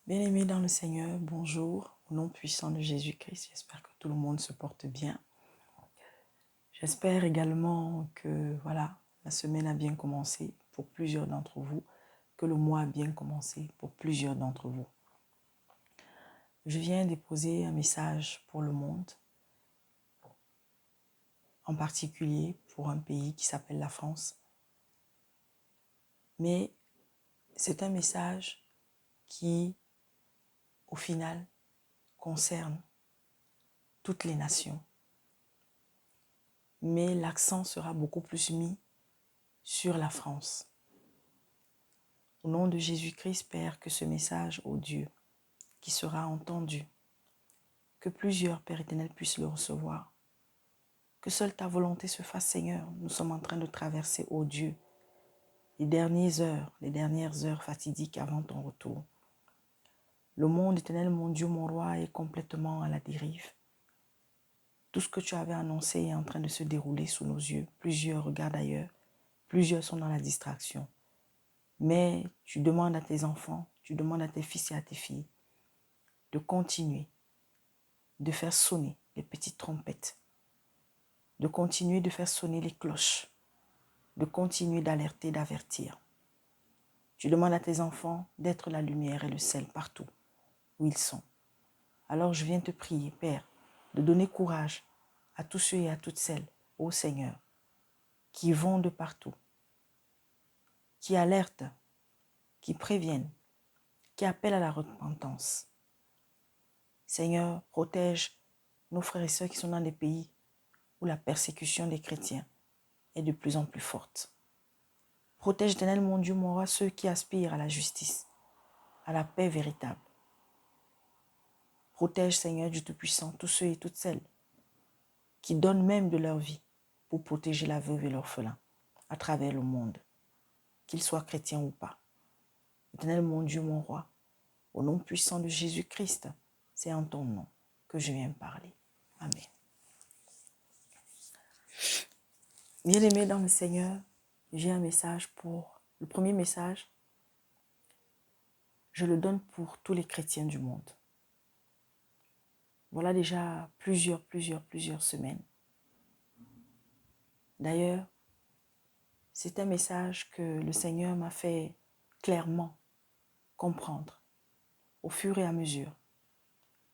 Bien-aimés dans le Seigneur, bonjour, au nom puissant de Jésus-Christ, j'espère que tout le monde se porte bien. J'espère également que la semaine a bien commencé pour plusieurs d'entre vous, que le mois a bien commencé pour plusieurs d'entre vous. Je viens déposer un message pour le monde, en particulier pour un pays qui s'appelle la France. Mais c'est un message qui, au final, concerne toutes les nations. Mais l'accent sera beaucoup plus mis sur la France. Au nom de Jésus-Christ, Père, que ce message, ô Dieu, qui sera entendu, que plusieurs, Père éternel, puissent le recevoir. Que seule ta volonté se fasse, Seigneur. Nous sommes en train de traverser, ô Dieu, les dernières heures fatidiques avant ton retour. Le monde éternel, mon Dieu, mon roi, est complètement à la dérive. Tout ce que tu avais annoncé est en train de se dérouler sous nos yeux. Plusieurs regardent ailleurs. Plusieurs sont dans la distraction. Mais tu demandes à tes enfants, tu demandes à tes fils et à tes filles de continuer, de faire sonner les petites trompettes, de continuer de faire sonner les cloches, de continuer d'alerter, d'avertir. Tu demandes à tes enfants d'être la lumière et le sel partout où ils sont. Alors je viens te prier, Père, de donner courage à tous ceux et à toutes celles, ô Seigneur, qui vont de partout, qui alertent, qui préviennent, qui appellent à la repentance. Seigneur, protège nos frères et sœurs qui sont dans des pays où la persécution des chrétiens est de plus en plus forte. Protège, Éternel, mon Dieu, mon roi, ceux qui aspirent à la justice, à la paix véritable. Protège, Seigneur Dieu Tout-Puissant, tous ceux et toutes celles qui donnent même de leur vie pour protéger la veuve et l'orphelin à travers le monde, qu'ils soient chrétiens ou pas. Éternel, mon Dieu, mon roi, au nom puissant de Jésus-Christ, c'est en ton nom que je viens parler. Amen. Bien-aimés dans le Seigneur, j'ai un message pour... Le premier message, je le donne pour tous les chrétiens du monde. Voilà déjà plusieurs semaines. D'ailleurs, c'est un message que le Seigneur m'a fait clairement comprendre au fur et à mesure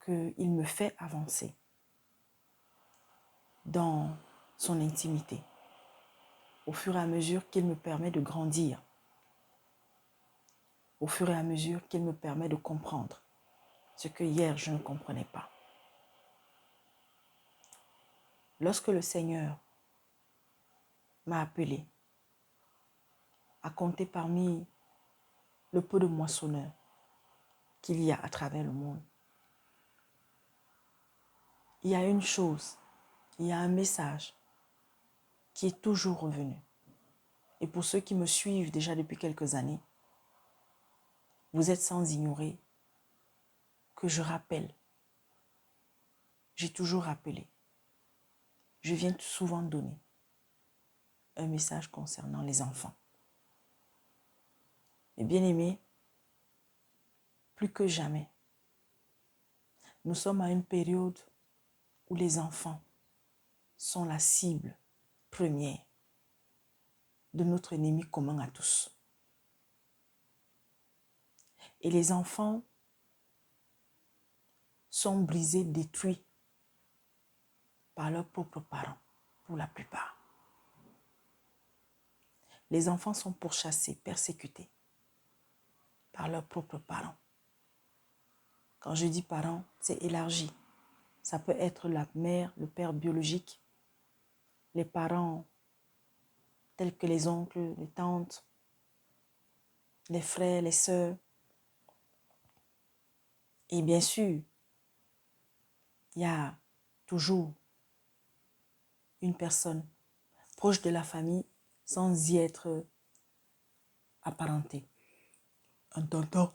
qu'il me fait avancer dans son intimité, au fur et à mesure qu'il me permet de grandir, au fur et à mesure qu'il me permet de comprendre ce que hier je ne comprenais pas. Lorsque le Seigneur m'a appelé à compter parmi le peu de moissonneurs qu'il y a à travers le monde, il y a une chose, il y a un message qui est toujours revenu. Et pour ceux qui me suivent déjà depuis quelques années, vous êtes sans ignorer que je rappelle. J'ai toujours rappelé. Je viens souvent donner un message concernant les enfants. Et bien aimés, plus que jamais, nous sommes à une période où les enfants sont la cible première de notre ennemi commun à tous. Et les enfants sont brisés, détruits par leurs propres parents, pour la plupart. Les enfants sont pourchassés, persécutés par leurs propres parents. Quand je dis parents, c'est élargi. Ça peut être la mère, le père biologique, les parents tels que les oncles, les tantes, les frères, les sœurs. Et bien sûr, il y a toujours une personne proche de la famille sans y être apparenté. Un tonton,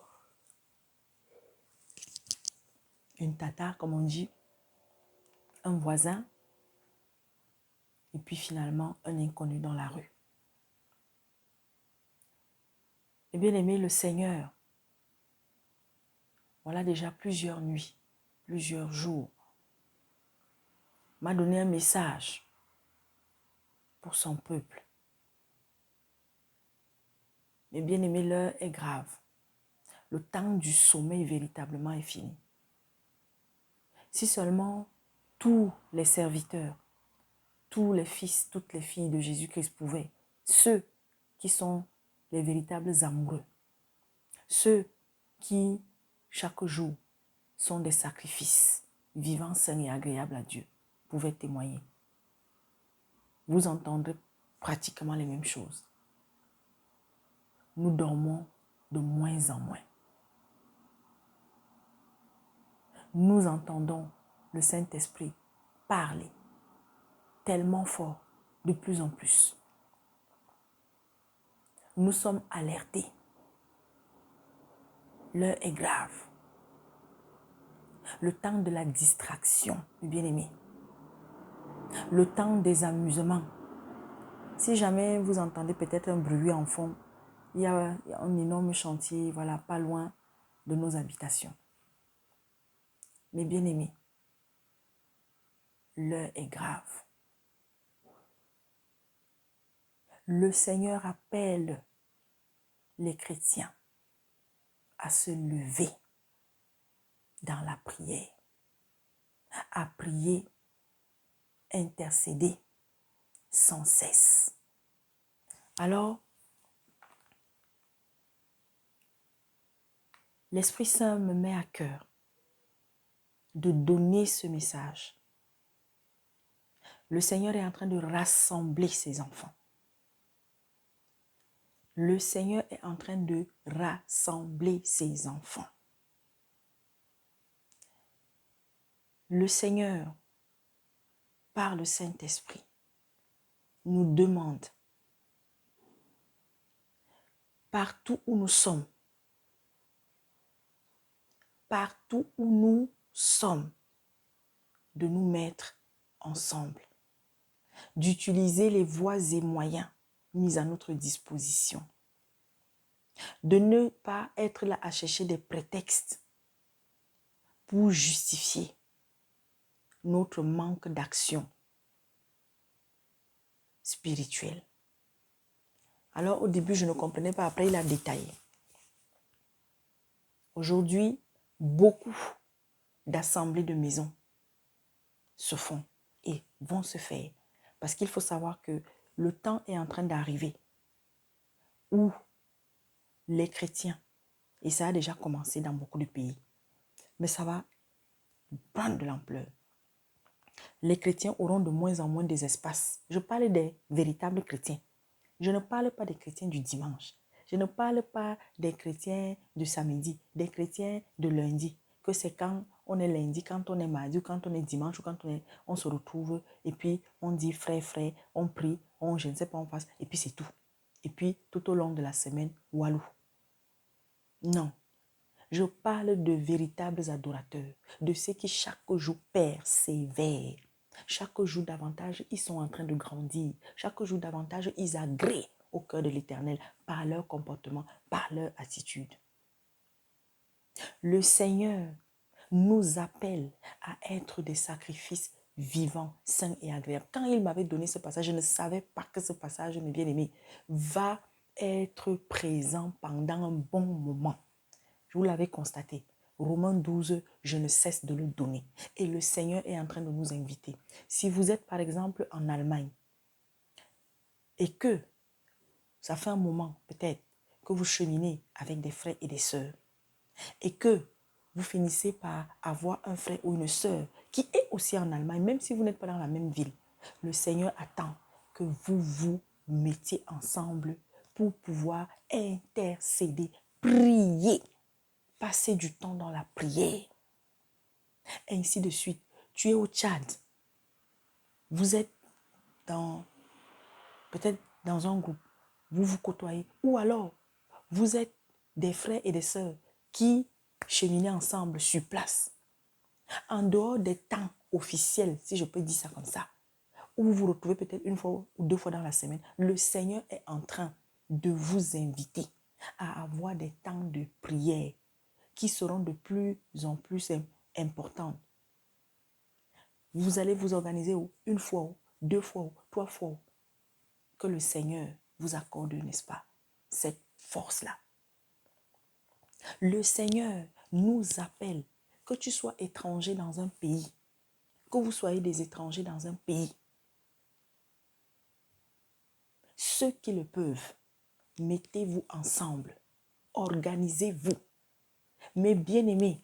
une tata, comme on dit, un voisin, et puis finalement un inconnu dans la rue. Et bien aimé, le Seigneur voilà déjà plusieurs nuits, plusieurs jours, m'a donné un message pour son peuple. Mais bien aimé, l'heure est grave. Le temps du sommeil véritablement est fini. Si seulement tous les serviteurs, tous les fils, toutes les filles de Jésus-Christ pouvaient, ceux qui sont les véritables amoureux, ceux qui, chaque jour, sont des sacrifices vivants, sains et agréables à Dieu, pouvaient témoigner. Vous entendrez pratiquement les mêmes choses. Nous dormons de moins en moins. Nous entendons le Saint-Esprit parler tellement fort, de plus en plus. Nous sommes alertés. L'heure est grave. Le temps de la distraction, bien-aimé. Le temps des amusements. Si jamais vous entendez peut-être un bruit en fond, il y a un énorme chantier, voilà, pas loin de nos habitations. Mais bien-aimé, l'heure est grave. Le Seigneur appelle les chrétiens à se lever dans la prière, à prier, intercéder sans cesse. Alors, l'Esprit Saint me met à cœur de donner ce message. Le Seigneur est en train de rassembler ses enfants. Le Seigneur est en train de rassembler ses enfants. Le Seigneur, par le Saint-Esprit, nous demande, partout où nous sommes, de nous mettre ensemble, d'utiliser les voies et moyens mis à notre disposition, de ne pas être là à chercher des prétextes pour justifier notre manque d'action spirituelle. Alors au début, je ne comprenais pas, après il a détaillé. Aujourd'hui, beaucoup d'assemblées de maisons se font et vont se faire. Parce qu'il faut savoir que le temps est en train d'arriver où les chrétiens, et ça a déjà commencé dans beaucoup de pays, mais ça va prendre de l'ampleur. Les chrétiens auront de moins en moins des espaces. Je parle des véritables chrétiens. Je ne parle pas des chrétiens du dimanche. Je ne parle pas des chrétiens du samedi, des chrétiens de lundi. Que c'est quand on est lundi, quand on est mardi, ou quand on est dimanche, ou quand on se retrouve, et puis on dit frère, on prie, je ne sais pas, on passe, et puis c'est tout. Et puis tout au long de la semaine, walou. Non. Je parle de véritables adorateurs, de ceux qui chaque jour persévèrent. Chaque jour davantage, ils sont en train de grandir. Chaque jour davantage, ils agréent au cœur de l'Éternel par leur comportement, par leur attitude. Le Seigneur nous appelle à être des sacrifices vivants, sains et agréables. Quand il m'avait donné ce passage, je ne savais pas que ce passage, mes bien-aimés, va être présent pendant un bon moment. Vous l'avez constaté. Romains 12, je ne cesse de le donner. Et le Seigneur est en train de nous inviter. Si vous êtes par exemple en Allemagne et que ça fait un moment peut-être que vous cheminez avec des frères et des sœurs et que vous finissez par avoir un frère ou une sœur qui est aussi en Allemagne, même si vous n'êtes pas dans la même ville, le Seigneur attend que vous vous mettiez ensemble pour pouvoir intercéder, prier. Passer du temps dans la prière. Ainsi de suite. Tu es au Tchad. Vous êtes peut-être dans un groupe. Vous vous côtoyez. Ou alors, vous êtes des frères et des sœurs qui cheminent ensemble sur place. En dehors des temps officiels, si je peux dire ça comme ça, où vous vous retrouvez peut-être une fois ou deux fois dans la semaine, le Seigneur est en train de vous inviter à avoir des temps de prière, qui seront de plus en plus importantes. Vous allez vous organiser une fois, deux fois, trois fois. Que le Seigneur vous accorde, n'est-ce pas, cette force-là. Le Seigneur nous appelle, que tu sois étranger dans un pays, que vous soyez des étrangers dans un pays. Ceux qui le peuvent, mettez-vous ensemble, organisez-vous. Mes bien-aimés,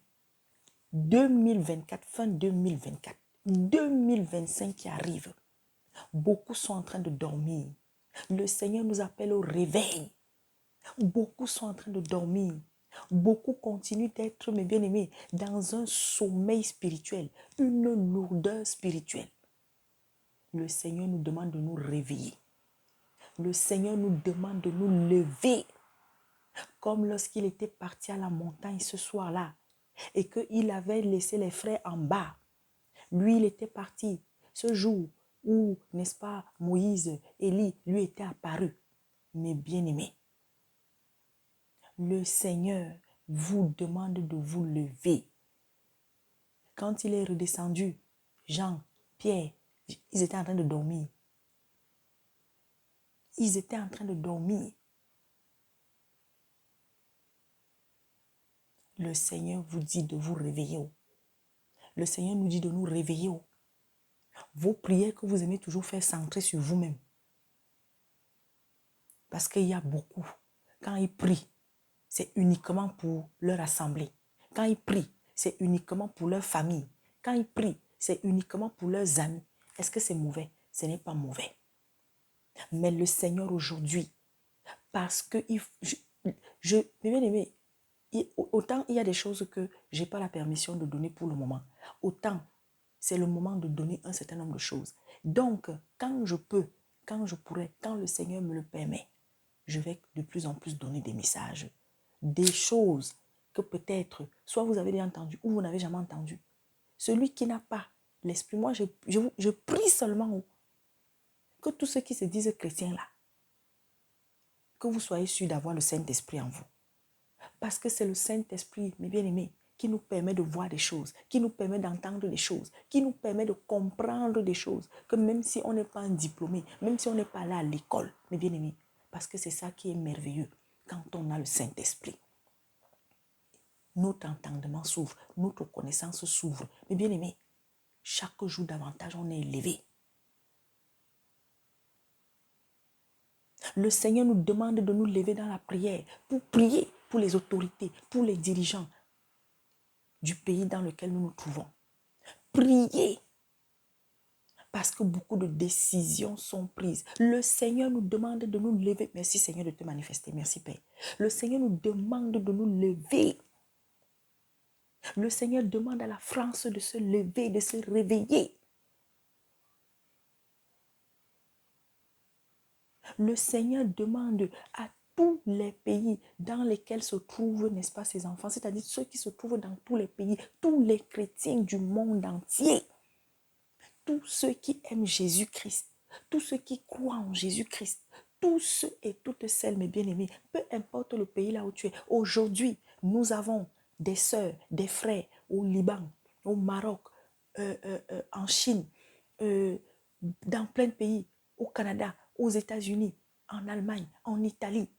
2024, fin 2024, 2025 qui arrive, beaucoup sont en train de dormir. Le Seigneur nous appelle au réveil. Beaucoup sont en train de dormir. Beaucoup continuent d'être, mes bien-aimés, dans un sommeil spirituel, une lourdeur spirituelle. Le Seigneur nous demande de nous réveiller. Le Seigneur nous demande de nous lever. Comme lorsqu'il était parti à la montagne ce soir-là et qu'il avait laissé les frères en bas. Lui, il était parti ce jour où, n'est-ce pas, Moïse, Élie, lui était apparu. Mes bien-aimés, le Seigneur vous demande de vous lever. Quand il est redescendu, Jean, Pierre, ils étaient en train de dormir. Ils étaient en train de dormir. Le Seigneur vous dit de vous réveiller. Le Seigneur nous dit de nous réveiller. Vos prières que vous aimez toujours faire centrer sur vous-même. Parce qu'il y a beaucoup. Quand ils prient, c'est uniquement pour leur assemblée. Quand ils prient, c'est uniquement pour leur famille. Quand ils prient, c'est uniquement pour leurs amis. Est-ce que c'est mauvais? Ce n'est pas mauvais. Mais le Seigneur aujourd'hui, parce que bien aimé, autant il y a des choses que je n'ai pas la permission de donner pour le moment, autant c'est le moment de donner un certain nombre de choses. Donc, quand je peux, quand je pourrais, quand le Seigneur me le permet, je vais de plus en plus donner des messages, des choses que peut-être, soit vous avez déjà entendu ou vous n'avez jamais entendu. Celui qui n'a pas l'esprit, moi je prie seulement que tous ceux qui se disent chrétiens là, que vous soyez sûrs d'avoir le Saint-Esprit en vous. Parce que c'est le Saint-Esprit, mes bien-aimés, qui nous permet de voir des choses, qui nous permet d'entendre des choses, qui nous permet de comprendre des choses, que même si on n'est pas un diplômé, même si on n'est pas là à l'école, mes bien-aimés, parce que c'est ça qui est merveilleux quand on a le Saint-Esprit. Notre entendement s'ouvre, notre connaissance s'ouvre. Mes bien-aimés, chaque jour davantage, on est élevé. Le Seigneur nous demande de nous lever dans la prière pour prier pour les autorités, pour les dirigeants du pays dans lequel nous nous trouvons. Priez parce que beaucoup de décisions sont prises. Le Seigneur nous demande de nous lever. Merci Seigneur de te manifester. Merci Père. Le Seigneur nous demande de nous lever. Le Seigneur demande à la France de se lever, de se réveiller. Le Seigneur demande à tous les pays dans lesquels se trouvent, n'est-ce pas, ces enfants, c'est-à-dire ceux qui se trouvent dans tous les pays, tous les chrétiens du monde entier, tous ceux qui aiment Jésus-Christ, tous ceux qui croient en Jésus-Christ, tous ceux et toutes celles, mes bien-aimés, peu importe le pays là où tu es. Aujourd'hui, nous avons des sœurs, des frères au Liban, au Maroc, en Chine, dans plein de pays, au Canada, aux États-Unis, en Allemagne, en Italie,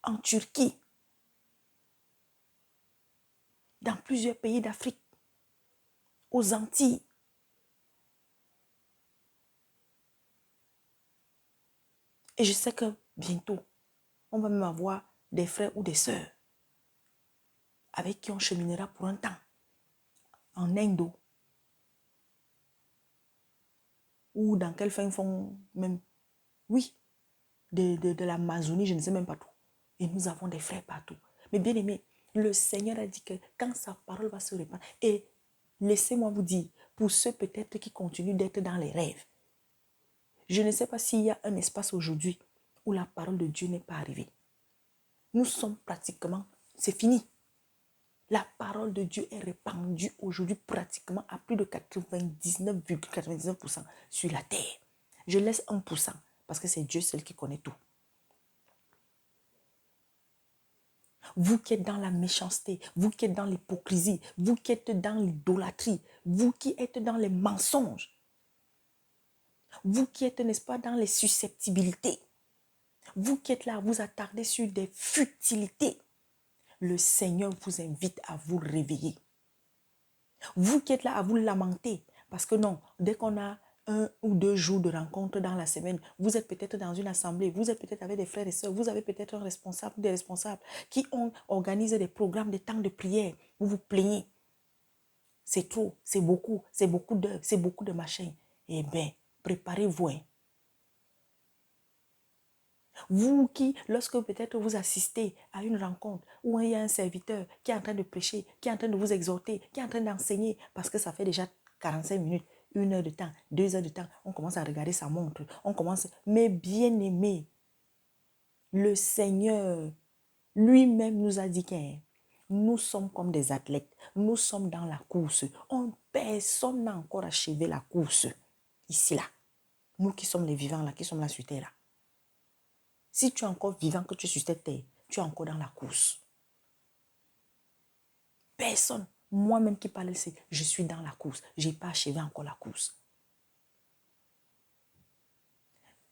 en Turquie, dans plusieurs pays d'Afrique, aux Antilles. Et je sais que bientôt, on va même avoir des frères ou des sœurs avec qui on cheminera pour un temps en Inde ou dans quel fin fond même, oui, de l'Amazonie, je ne sais même pas tout. Et nous avons des frères partout. Mais bien aimé, le Seigneur a dit que quand sa parole va se répandre, et laissez-moi vous dire, pour ceux peut-être qui continuent d'être dans les rêves, je ne sais pas s'il y a un espace aujourd'hui où la parole de Dieu n'est pas arrivée. Nous sommes pratiquement, c'est fini. La parole de Dieu est répandue aujourd'hui pratiquement à plus de 99,99% sur la terre. Je laisse 1% parce que c'est Dieu seul qui connaît tout. Vous qui êtes dans la méchanceté, vous qui êtes dans l'hypocrisie, vous qui êtes dans l'idolâtrie, vous qui êtes dans les mensonges, vous qui êtes, n'est-ce pas, dans les susceptibilités, vous qui êtes là à vous attarder sur des futilités, le Seigneur vous invite à vous réveiller. Vous qui êtes là à vous lamenter, parce que non, dès qu'on a 1 ou 2 jours de rencontre dans la semaine, vous êtes peut-être dans une assemblée, vous êtes peut-être avec des frères et sœurs, vous avez peut-être un responsable ou des responsables qui ont organisé des programmes, des temps de prière, vous vous plaignez. C'est trop, c'est beaucoup d'heures, c'est beaucoup de machins. Eh bien, préparez-vous. Vous qui, lorsque peut-être vous assistez à une rencontre où il y a un serviteur qui est en train de prêcher, qui est en train de vous exhorter, qui est en train d'enseigner, parce que ça fait déjà 45 minutes, 1 heure de temps, 2 heures de temps, on commence à regarder sa montre, on commence... Mais bien aimé, le Seigneur lui-même nous a dit que nous sommes comme des athlètes, nous sommes dans la course. Personne n'a encore achevé la course ici, là. Nous qui sommes les vivants, là, qui sommes là sur terre, là. Si tu es encore vivant, que tu es sur cette terre, tu es encore dans la course. Personne, moi-même qui parle ici, je suis dans la course. Je n'ai pas achevé encore la course.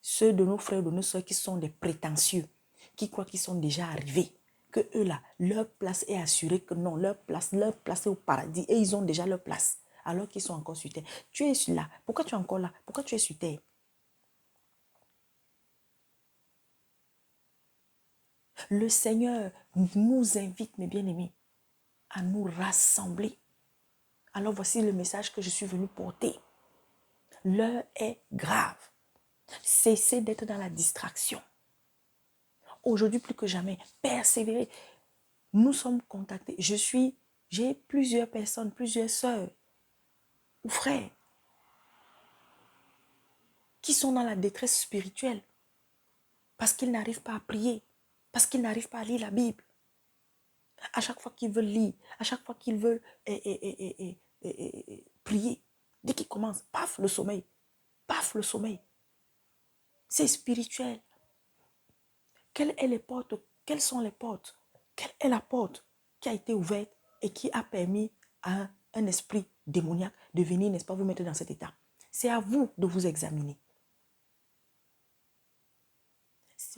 Ceux de nos frères, de nos soeurs qui sont des prétentieux, qui croient qu'ils sont déjà arrivés, que eux là, leur place est assurée, que non, leur place est au paradis et ils ont déjà leur place, alors qu'ils sont encore sur terre. Tu es là, pourquoi tu es encore là? Pourquoi tu es sur terre? Le Seigneur nous invite, mes bien-aimés, à nous rassembler. Alors voici le message que je suis venu porter. L'heure est grave. Cessez d'être dans la distraction. Aujourd'hui, plus que jamais, persévérez. Nous sommes contactés. J'ai plusieurs personnes, plusieurs sœurs ou frères qui sont dans la détresse spirituelle parce qu'ils n'arrivent pas à prier, parce qu'ils n'arrivent pas à lire la Bible. À chaque fois qu'ils veulent lire, à chaque fois qu'ils veulent prier, dès qu'ils commencent, paf, le sommeil. Paf, le sommeil. C'est spirituel. Quelles sont les portes? Quelle est la porte qui a été ouverte et qui a permis à un esprit démoniaque de venir, n'est-ce pas, vous mettre dans cet état? C'est à vous de vous examiner.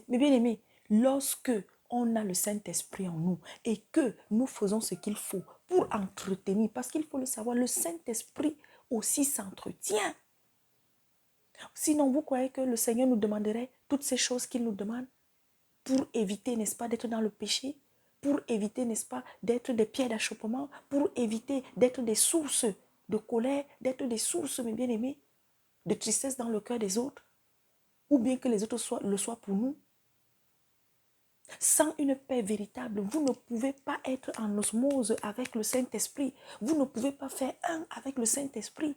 Mais bien aimé, lorsque on a le Saint-Esprit en nous et que nous faisons ce qu'il faut pour entretenir, parce qu'il faut le savoir, le Saint-Esprit aussi s'entretient. Sinon, vous croyez que le Seigneur nous demanderait toutes ces choses qu'il nous demande pour éviter, n'est-ce pas, d'être dans le péché, pour éviter, n'est-ce pas, d'être des pierres d'achoppement, pour éviter d'être des sources de colère, d'être des sources, mes bien-aimés, de tristesse dans le cœur des autres, ou bien que les autres le soient pour nous. Sans une paix véritable, vous ne pouvez pas être en osmose avec le Saint-Esprit. Vous ne pouvez pas faire un avec le Saint-Esprit.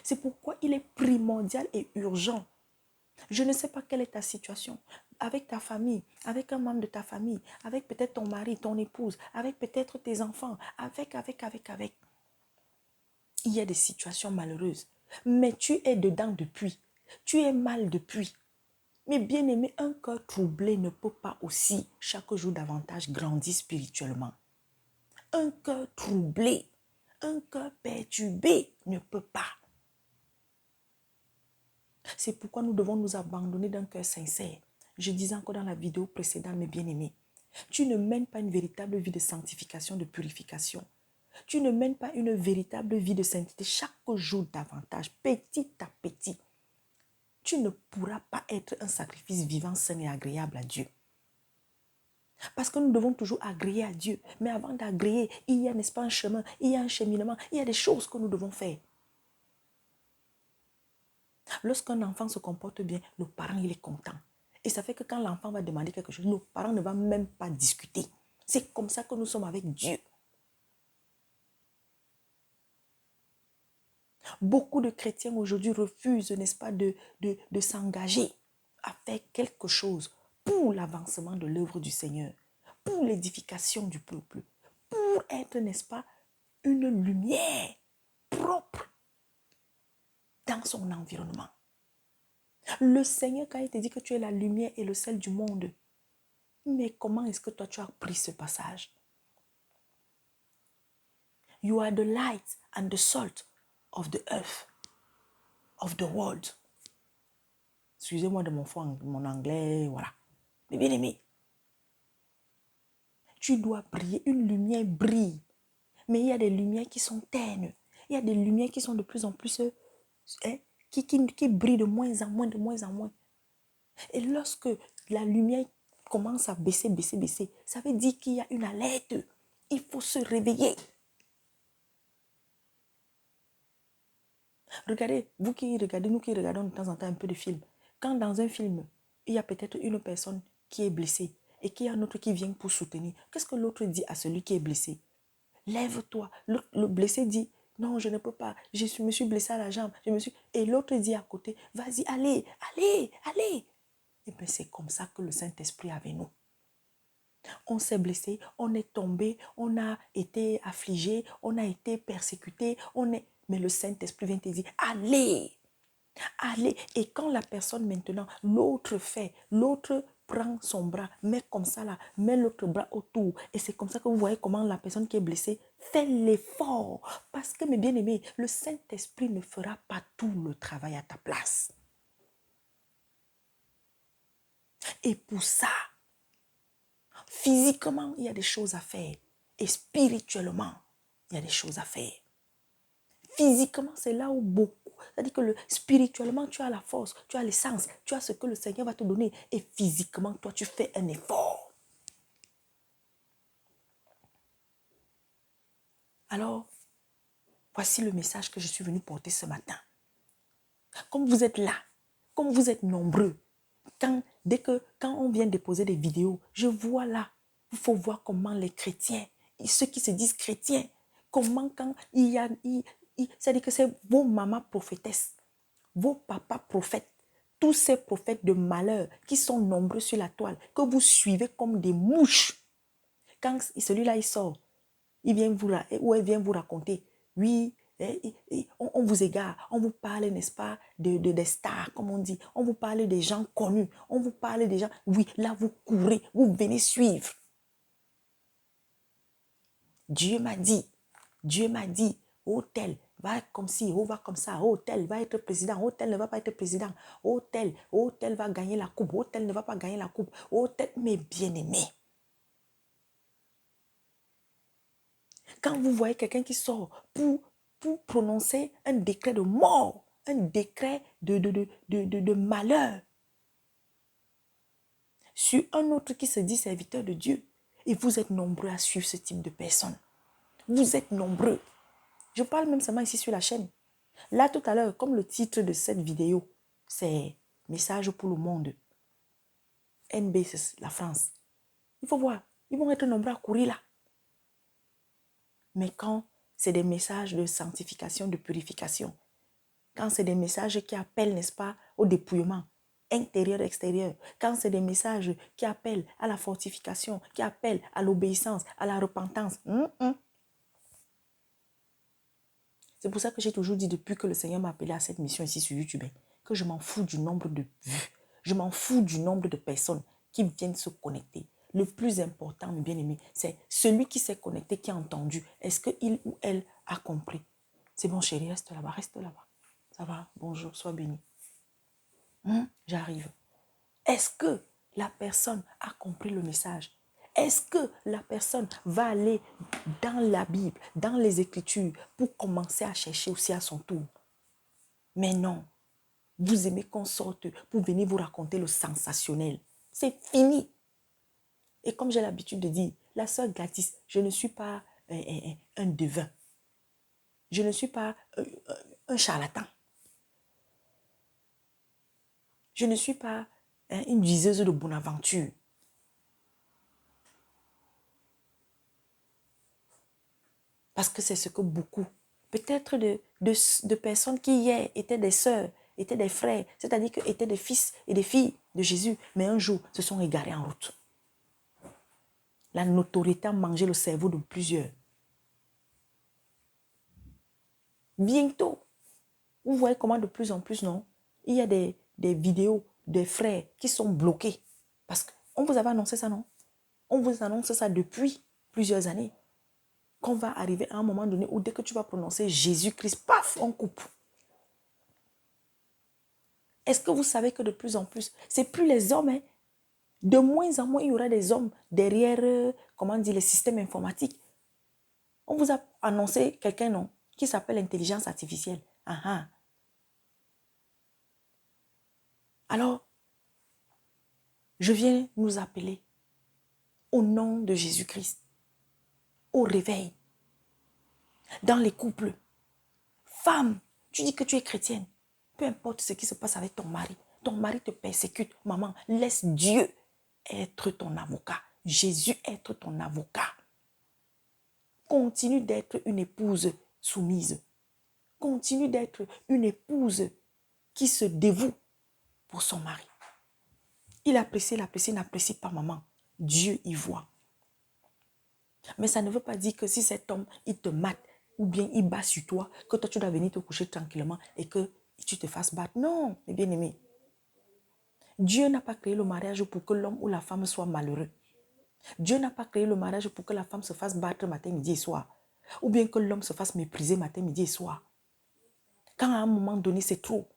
C'est pourquoi il est primordial et urgent. Je ne sais pas quelle est ta situation, avec ta famille, avec un membre de ta famille, avec peut-être ton mari, ton épouse, avec peut-être tes enfants, avec. Il y a des situations malheureuses, mais tu es dedans depuis, tu es mal depuis. Mais bien aimé, un cœur troublé ne peut pas aussi chaque jour davantage grandir spirituellement. Un cœur troublé, un cœur perturbé ne peut pas. C'est pourquoi nous devons nous abandonner d'un cœur sincère. Je disais encore dans la vidéo précédente, mes bien-aimés, tu ne mènes pas une véritable vie de sanctification, de purification. Tu ne mènes pas une véritable vie de sainteté chaque jour davantage, petit à petit. Tu ne pourras pas être un sacrifice vivant, sain et agréable à Dieu. Parce que nous devons toujours agréer à Dieu. Mais avant d'agréer, il y a, n'est-ce pas, un chemin, il y a un cheminement, il y a des choses que nous devons faire. Lorsqu'un enfant se comporte bien, le parent, il est content. Et ça fait que quand l'enfant va demander quelque chose, le parent ne va même pas discuter. C'est comme ça que nous sommes avec Dieu. Beaucoup de chrétiens aujourd'hui refusent, n'est-ce pas, de s'engager à faire quelque chose pour l'avancement de l'œuvre du Seigneur, pour l'édification du peuple, pour être, n'est-ce pas, une lumière propre dans son environnement. Le Seigneur, quand il te dit que tu es la lumière et le sel du monde, Mais comment est-ce que toi, tu as pris ce passage? You are the light and the salt of the earth, of the world. Excusez-moi de mon anglais, voilà. Mais bien aimé, tu dois briller, une lumière brille. Mais il y a des lumières qui sont ternes. Il y a des lumières qui sont de plus en plus, qui brillent de moins en moins, de moins en moins. Et lorsque la lumière commence à baisser, baisser, baisser, ça veut dire qu'il y a une alerte. Il faut se réveiller. Regardez, vous qui regardez, nous qui regardons de temps en temps un peu de films. Quand dans un film, il y a peut-être une personne qui est blessée et qu'il y a un autre qui vient pour soutenir, qu'est-ce que l'autre dit à celui qui est blessé? Lève-toi. Le blessé dit, non, je ne peux pas. Me suis blessé à la jambe. Et l'autre dit à côté, vas-y, allez, allez, allez. Et bien, c'est comme ça que le Saint-Esprit est avec nous. On s'est blessé, on est tombé, on a été affligé, on a été persécuté, mais le Saint-Esprit vient te dire, allez, allez. Et quand la personne maintenant, l'autre prend son bras, met comme ça là, met l'autre bras autour. Et c'est comme ça que vous voyez comment la personne qui est blessée fait l'effort. Parce que, mes bien-aimés, le Saint-Esprit ne fera pas tout le travail à ta place. Et pour ça, physiquement, il y a des choses à faire. Et spirituellement, il y a des choses à faire. Physiquement, c'est là où beaucoup. C'est-à-dire que spirituellement, tu as la force, tu as l'essence, tu as ce que le Seigneur va te donner. Et physiquement, toi, tu fais un effort. Alors, voici le message que je suis venue porter ce matin. Comme vous êtes là, comme vous êtes nombreux, quand on vient déposer des vidéos, je vois là, il faut voir comment les chrétiens, ceux qui se disent chrétiens, comment quand c'est-à-dire que c'est vos mamans prophétesses, vos papas prophètes, tous ces prophètes de malheur qui sont nombreux sur la toile, que vous suivez comme des mouches. Quand celui-là, il sort, il vient ou elle vient vous raconter, oui, on vous égare, on vous parle, n'est-ce pas, des stars, comme on dit, on vous parle des gens connus, on vous parle des gens, oui, là vous courez, vous venez suivre. Dieu m'a dit, oh tel va comme ci, oh va comme ça, oh tel va être président, oh tel ne va pas être président, oh tel va gagner la coupe, oh tel ne va pas gagner la coupe, oh tel, mes bien-aimés. Quand vous voyez quelqu'un qui sort pour prononcer un décret de mort, un décret de malheur sur un autre qui se dit serviteur de Dieu, et vous êtes nombreux à suivre ce type de personnes. Vous êtes nombreux. Je parle même seulement ici sur la chaîne. Là, tout à l'heure, comme le titre de cette vidéo, c'est « Message pour le monde ». NB, c'est la France. Il faut voir, ils vont être nombreux à courir là. Mais quand c'est des messages de sanctification, de purification, quand c'est des messages qui appellent, n'est-ce pas, au dépouillement intérieur, extérieur, quand c'est des messages qui appellent à la fortification, qui appellent à l'obéissance, à la repentance, c'est pour ça que j'ai toujours dit depuis que le Seigneur m'a appelé à cette mission ici sur YouTube, que je m'en fous du nombre de vues, je m'en fous du nombre de personnes qui viennent se connecter. Le plus important, mes bien-aimés, c'est celui qui s'est connecté, qui a entendu. Est-ce qu'il ou elle a compris? C'est bon chérie, reste là-bas, reste là-bas. Ça va, bonjour, sois béni. J'arrive. Est-ce que la personne a compris le message? Est-ce que la personne va aller dans la Bible, dans les Écritures, pour commencer à chercher aussi à son tour? Mais non. Vous aimez qu'on sorte pour venir vous raconter le sensationnel. C'est fini. Et comme j'ai l'habitude de dire, la sœur Gladys, je ne suis pas un devin. Je ne suis pas un charlatan. Je ne suis pas une diseuse de bonne aventure. Parce que c'est ce que beaucoup, peut-être de personnes qui hier étaient des sœurs, étaient des frères, c'est-à-dire qu'ils étaient des fils et des filles de Jésus, mais un jour se sont égarés en route. La notoriété a mangé le cerveau de plusieurs. Bientôt, vous voyez comment de plus en plus, non? Il y a des vidéos des frères qui sont bloqués. Parce qu'on vous avait annoncé ça, non? On vous annonce ça depuis plusieurs années. Qu'on va arriver à un moment donné où dès que tu vas prononcer Jésus-Christ, paf, on coupe. Est-ce que vous savez que de plus en plus, c'est plus les hommes, hein? De moins en moins, il y aura des hommes derrière, comment dire, les systèmes informatiques. On vous a annoncé quelqu'un, non, qui s'appelle l'intelligence artificielle. Ah ah. Alors, je viens nous appeler au nom de Jésus-Christ, au réveil, dans les couples. Femme, tu dis que tu es chrétienne. Peu importe ce qui se passe avec ton mari te persécute. Maman, laisse Dieu être ton avocat. Jésus être ton avocat. Continue d'être une épouse soumise. Continue d'être une épouse qui se dévoue pour son mari. Il apprécie, n'apprécie pas maman. Dieu y voit. Mais ça ne veut pas dire que si cet homme, il te mate ou bien il bat sur toi, que toi tu dois venir te coucher tranquillement et que tu te fasses battre. Non, mes bien-aimés. Dieu n'a pas créé le mariage pour que l'homme ou la femme soit malheureux. Dieu n'a pas créé le mariage pour que la femme se fasse battre matin, midi et soir. Ou bien que l'homme se fasse mépriser matin, midi et soir. Quand à un moment donné, c'est trop.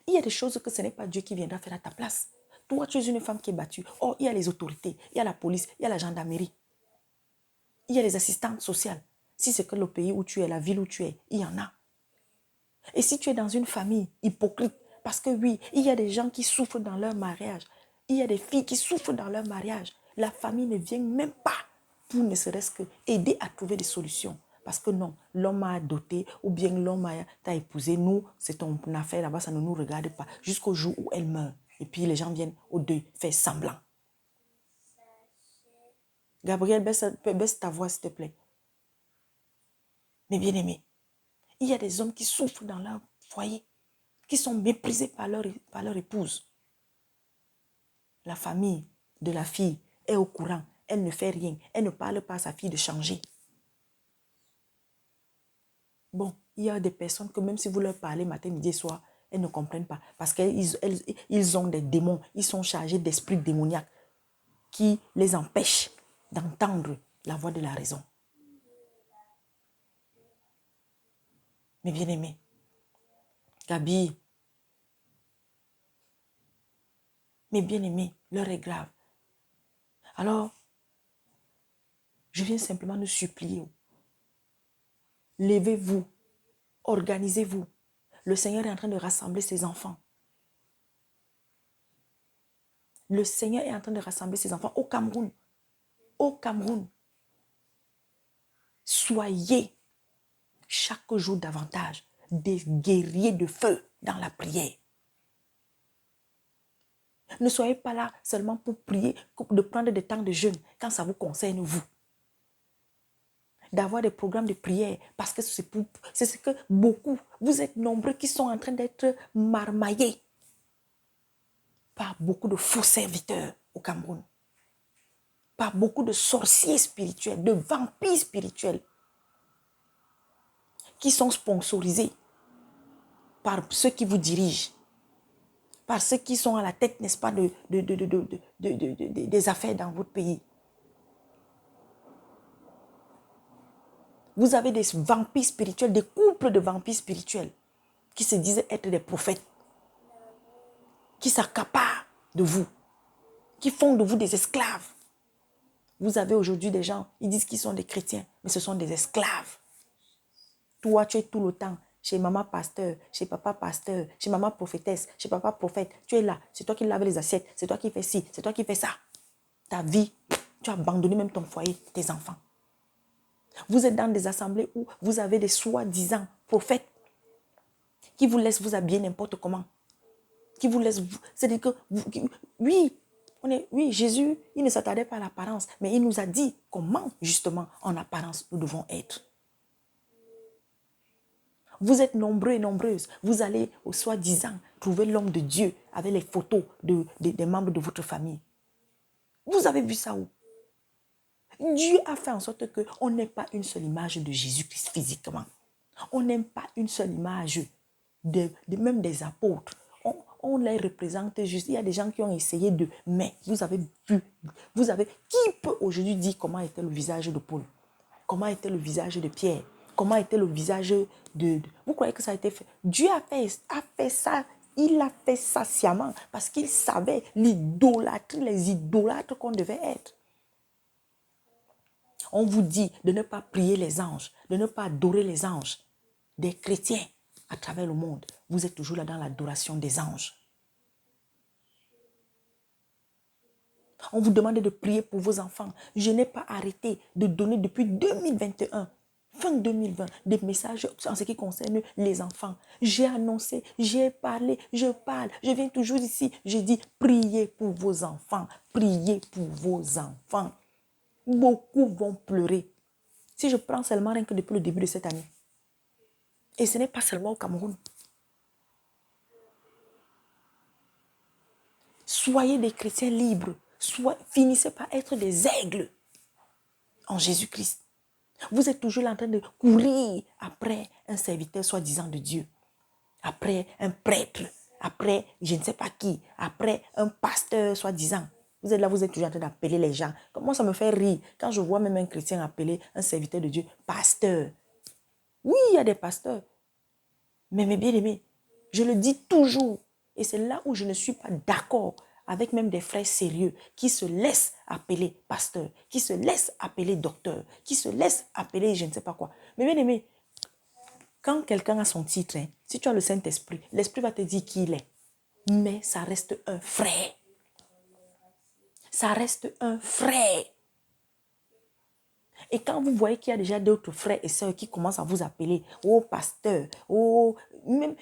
Il y a des choses que ce n'est pas Dieu qui viendra faire à ta place. Toi, tu es une femme qui est battue. Oh, il y a les autorités, il y a la police, il y a la gendarmerie. Il y a les assistantes sociales. Si c'est que le pays où tu es, la ville où tu es, il y en a. Et si tu es dans une famille hypocrite, parce que oui, il y a des gens qui souffrent dans leur mariage. Il y a des filles qui souffrent dans leur mariage. La famille ne vient même pas pour ne serait-ce que aider à trouver des solutions. Parce que non, l'homme a doté ou bien l'homme t'a épousé. Nous, c'est ton affaire là-bas, ça ne nous regarde pas. Jusqu'au jour où elle meurt. Et puis les gens viennent au deuil faire semblant. Gabriel, baisse ta voix s'il te plaît. Mais bien aimé, il y a des hommes qui souffrent dans leur foyer, qui sont méprisés par leur épouse. La famille de la fille est au courant. Elle ne fait rien. Elle ne parle pas à sa fille de changer. Bon, il y a des personnes que même si vous leur parlez matin, midi et soir, elles ne comprennent pas. Parce qu'ils ont des démons. Ils sont chargés d'esprits démoniaques qui les empêchent d'entendre la voix de la raison. Mais bien aimé, Gabi, mes bien-aimés, l'heure est grave. Alors, je viens simplement nous supplier. Levez-vous, organisez-vous. Le Seigneur est en train de rassembler ses enfants. Le Seigneur est en train de rassembler ses enfants au Cameroun. Au Cameroun. Soyez chaque jour davantage des guerriers de feu dans la prière. Ne soyez pas là seulement pour prier, de prendre des temps de jeûne quand ça vous concerne vous. D'avoir des programmes de prière parce que c'est ce que beaucoup, vous êtes nombreux qui sont en train d'être marmaillés par beaucoup de faux serviteurs au Cameroun, par beaucoup de sorciers spirituels, de vampires spirituels qui sont sponsorisés par ceux qui vous dirigent, par ceux qui sont à la tête, n'est-ce pas, des affaires dans votre pays. Vous avez des vampires spirituels, des couples de vampires spirituels qui se disent être des prophètes, qui s'accaparent de vous, qui font de vous des esclaves. Vous avez aujourd'hui des gens, ils disent qu'ils sont des chrétiens, mais ce sont des esclaves. Toi, tu es tout le temps chez maman pasteur, chez papa pasteur, chez maman prophétesse, chez papa prophète. Tu es là, c'est toi qui laves les assiettes, c'est toi qui fais ci, c'est toi qui fais ça. Ta vie, tu as abandonné même ton foyer, tes enfants. Vous êtes dans des assemblées où vous avez des soi-disant prophètes qui vous laissent vous habiller n'importe comment. Qui vous laissent, c'est-à-dire que, oui, Jésus, il ne s'attardait pas à l'apparence, mais il nous a dit comment, justement, en apparence, nous devons être. Vous êtes nombreux et nombreuses. Vous allez, au soi-disant, trouver l'homme de Dieu avec les photos des membres de votre famille. Vous avez vu ça où? Dieu a fait en sorte qu'on n'ait pas une seule image de Jésus-Christ physiquement. On n'aime pas une seule image, même des apôtres. on les représente juste. Il y a des gens qui ont essayé de... Mais vous avez vu, qui peut aujourd'hui dire comment était le visage de Paul? Comment était le visage de Pierre? Comment était le visage de... Vous croyez que ça a été fait? Dieu a fait ça. Il a fait ça sciemment parce qu'il savait l'idolâtrie, les idolâtres qu'on devait être. On vous dit de ne pas prier les anges, de ne pas adorer les anges. Des chrétiens à travers le monde, vous êtes toujours là dans l'adoration des anges. On vous demande de prier pour vos enfants. Je n'ai pas arrêté de donner depuis 2021, fin 2020, des messages en ce qui concerne les enfants. J'ai annoncé, j'ai parlé, je parle. Je viens toujours ici, je dis priez pour vos enfants. Priez pour vos enfants. Beaucoup vont pleurer. Si je prends seulement rien que depuis le début de cette année. Et ce n'est pas seulement au Cameroun. Soyez des chrétiens libres. Finissez par être des aigles en Jésus-Christ. Vous êtes toujours là en train de courir après un serviteur soi-disant de Dieu. Après un prêtre. Après je ne sais pas qui. Après un pasteur soi-disant. Vous êtes là, vous êtes toujours en train d'appeler les gens. Comment ça me fait rire quand je vois même un chrétien appeler un serviteur de Dieu pasteur. Oui, il y a des pasteurs. Mais mes bien-aimés, je le dis toujours. Et c'est là où je ne suis pas d'accord avec même des frères sérieux qui se laissent appeler pasteur, qui se laissent appeler docteur, qui se laissent appeler je ne sais pas quoi. Mais bien aimé, quand quelqu'un a son titre, si tu as le Saint-Esprit, l'Esprit va te dire qui il est. Mais ça reste un frère. Ça reste un frère. Et quand vous voyez qu'il y a déjà d'autres frères et sœurs qui commencent à vous appeler, oh pasteur, oh, même,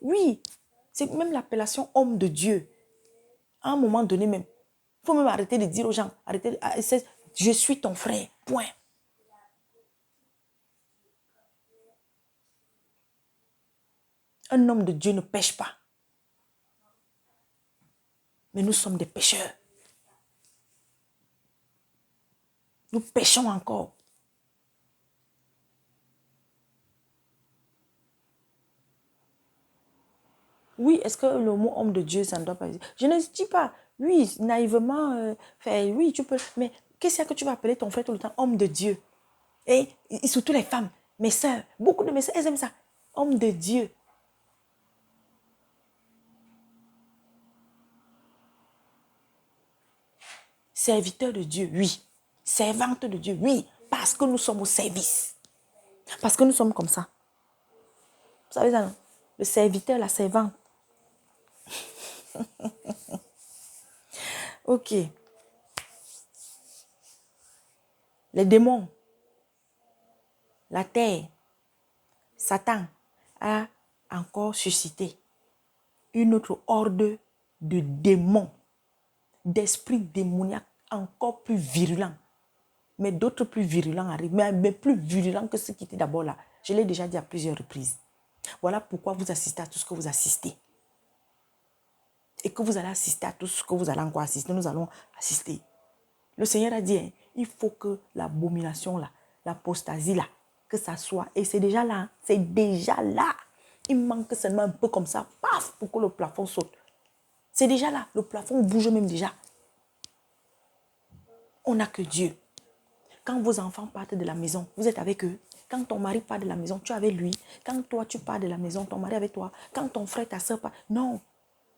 oui, c'est même l'appellation homme de Dieu. À un moment donné même, il faut même arrêter de dire aux gens, je suis ton frère, point. Un homme de Dieu ne pêche pas. Mais nous sommes des pécheurs. Nous péchons encore. Oui, est-ce que le mot homme de Dieu, ça ne doit pas... Je ne dis pas, oui, naïvement, oui, tu peux... Mais qu'est-ce que tu vas appeler ton frère tout le temps? Homme de Dieu. Et surtout les femmes, mes sœurs, beaucoup de mes sœurs, elles aiment ça. Homme de Dieu. Serviteur de Dieu, oui. Servante de Dieu, oui. Parce que nous sommes au service. Parce que nous sommes comme ça. Vous savez ça, non? Le serviteur, la servante. Ok. Les démons, la terre, Satan a encore suscité une autre horde de démons, d'esprits démoniaques encore plus virulents. Mais d'autres plus virulents arrivent, mais plus virulents que ceux qui étaient d'abord là. Je l'ai déjà dit à plusieurs reprises. Voilà pourquoi vous assistez à tout ce que vous assistez. Et que vous allez assister à tout ce que vous allez encore assister. Nous allons assister. Le Seigneur a dit, il faut que l'abomination là, l'apostasie là, que ça soit. Et c'est déjà là. C'est déjà là. Il manque seulement un peu comme ça. Paf, pour que le plafond saute. C'est déjà là. Le plafond bouge même déjà. On n'a que Dieu. Quand vos enfants partent de la maison, vous êtes avec eux. Quand ton mari part de la maison, tu es avec lui. Quand toi, tu pars de la maison, ton mari est avec toi. Quand ton frère, ta soeur part. Non.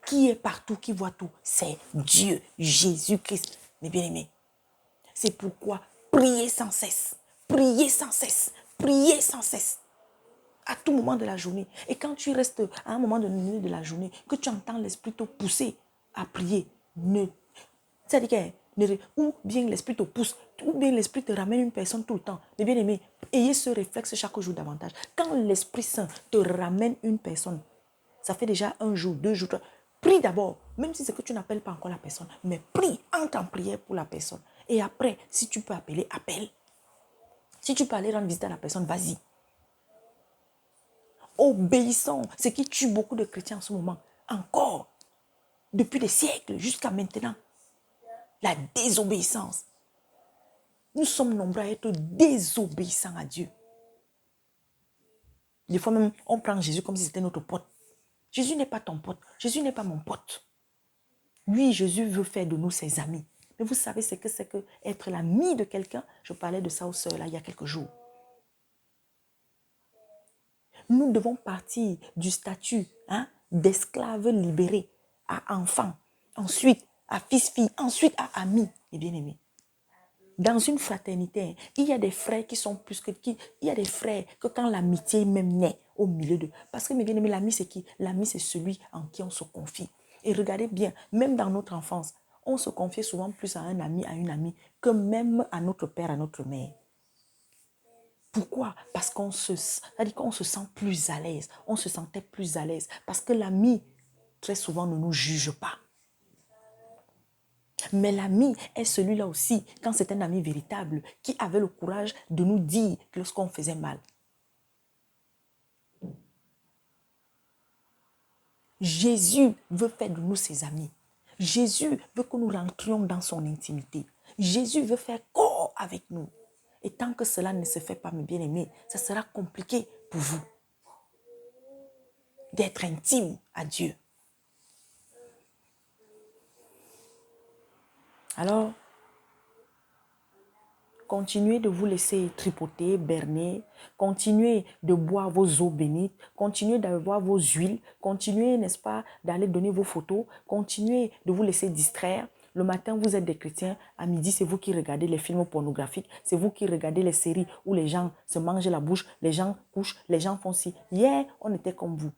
Qui est partout, qui voit tout? C'est Dieu, Jésus-Christ. Mes bien-aimés. C'est pourquoi priez sans cesse. Priez sans cesse. Priez sans cesse. À tout moment de la journée. Et quand tu restes à un moment donné de la journée, que tu entends l'esprit te pousser à prier, c'est-à-dire ou bien l'esprit te pousse, ou bien l'esprit te ramène une personne tout le temps. Mais bien aimé, ayez ce réflexe chaque jour davantage. Quand l'Esprit Saint te ramène une personne, ça fait déjà un jour, 2 jours, 3. Prie d'abord, même si c'est que tu n'appelles pas encore la personne, mais prie, entre en prière pour la personne. Et après, si tu peux appeler, appelle. Si tu peux aller rendre visite à la personne, vas-y. Obéissons, ce qui tue beaucoup de chrétiens en ce moment. Encore, depuis des siècles jusqu'à maintenant. La désobéissance. Nous sommes nombreux à être désobéissants à Dieu. Des fois même, on prend Jésus comme si c'était notre pote. Jésus n'est pas ton pote. Jésus n'est pas mon pote. Oui, Jésus veut faire de nous ses amis. Mais vous savez ce que c'est que être l'ami de quelqu'un? Je parlais de ça aux sœurs là il y a quelques jours. Nous devons partir du statut d'esclave libéré à enfant, ensuite à fils-fille, ensuite à ami et bien-aimé. Dans une fraternité, il y a des frères qui sont plus que qui. Il y a des frères que quand l'amitié même naît au milieu de. Parce que mes bien-aimés, l'ami c'est qui? L'ami c'est celui en qui on se confie. Et regardez bien, même dans notre enfance, on se confiait souvent plus à un ami, à une amie, que même à notre père, à notre mère. Pourquoi? Parce c'est-à-dire qu'on se sent plus à l'aise. On se sentait plus à l'aise. Parce que l'ami, très souvent, ne nous juge pas. Mais l'ami est celui-là aussi, quand c'est un ami véritable, qui avait le courage de nous dire lorsqu'on faisait mal. Jésus veut faire de nous ses amis. Jésus veut que nous rentrions dans son intimité. Jésus veut faire corps avec nous. Et tant que cela ne se fait pas, mes bien-aimés, ça sera compliqué pour vous d'être intime à Dieu. Alors, continuez de vous laisser tripoter, berner, continuez de boire vos eaux bénites, continuez d'avoir vos huiles, continuez, n'est-ce pas, d'aller donner vos photos, continuez de vous laisser distraire. Le matin, vous êtes des chrétiens, à midi, c'est vous qui regardez les films pornographiques, c'est vous qui regardez les séries où les gens se mangent la bouche, les gens couchent, les gens font ci. Hier, on était comme vous.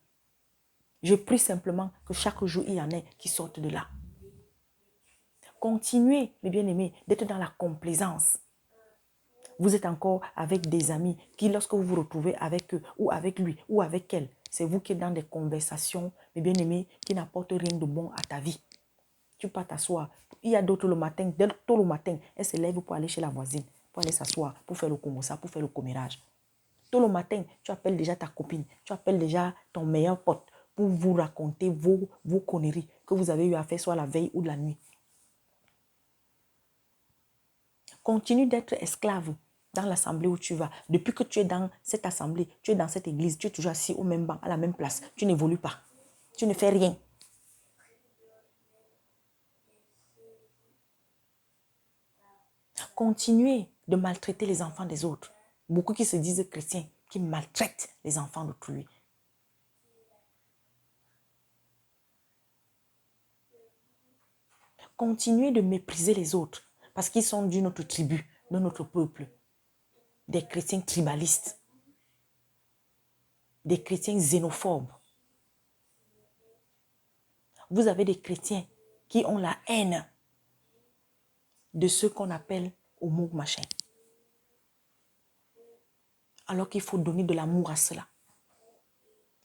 Je prie simplement que chaque jour, il y en ait qui sortent de là. Continuez, mes bien-aimés, d'être dans la complaisance. Vous êtes encore avec des amis qui, lorsque vous vous retrouvez avec eux, ou avec lui, ou avec elle, c'est vous qui êtes dans des conversations, mes bien-aimés, qui n'apportent rien de bon à ta vie. Tu pars t'asseoir. Il y a d'autres le matin, dès tôt le matin, elles se lèvent pour aller chez la voisine, pour aller s'asseoir, pour faire le komosa, pour faire le commérage. Tôt le matin, tu appelles déjà ta copine, tu appelles déjà ton meilleur pote pour vous raconter vos conneries que vous avez eu à faire soit la veille ou de la nuit. Continue d'être esclave dans l'assemblée où tu vas. Depuis que tu es dans cette assemblée, tu es dans cette église, tu es toujours assis au même banc, à la même place. Tu n'évolues pas. Tu ne fais rien. Continuez de maltraiter les enfants des autres. Beaucoup qui se disent chrétiens, qui maltraitent les enfants d'autrui. Continuez de mépriser les autres parce qu'ils sont d'une autre tribu, de notre peuple. Des chrétiens tribalistes. Des chrétiens xénophobes. Vous avez des chrétiens qui ont la haine de ceux qu'on appelle homo machin. Alors qu'il faut donner de l'amour à cela.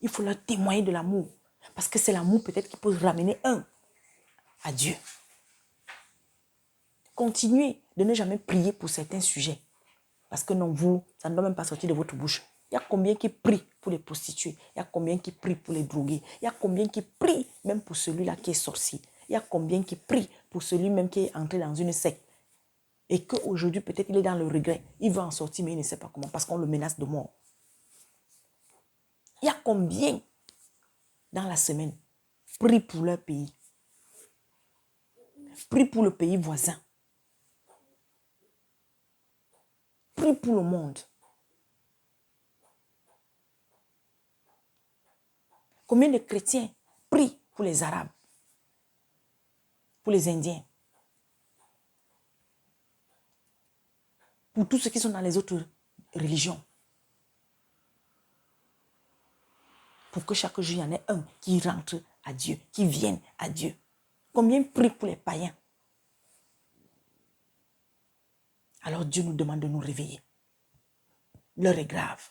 Il faut leur témoigner de l'amour. Parce que c'est l'amour peut-être qui peut ramener un à Dieu. Continuez de ne jamais prier pour certains sujets. Parce que non, vous, ça ne doit même pas sortir de votre bouche. Il y a combien qui prient pour les prostituées? Il y a combien qui prient pour les drogués? Il y a combien qui prient même pour celui-là qui est sorcier? Il y a combien qui prient pour celui-même qui est entré dans une secte? Et qu'aujourd'hui, peut-être il est dans le regret. Il veut en sortir, mais il ne sait pas comment, parce qu'on le menace de mort. Il y a combien dans la semaine prient pour leur pays? Prient pour le pays voisin. Prient pour le monde. Combien de chrétiens prient pour les Arabes, pour les Indiens, pour tous ceux qui sont dans les autres religions? Pour que chaque jour, il y en ait un qui rentre à Dieu, qui vienne à Dieu. Combien prient pour les païens? Alors Dieu nous demande de nous réveiller. L'heure est grave.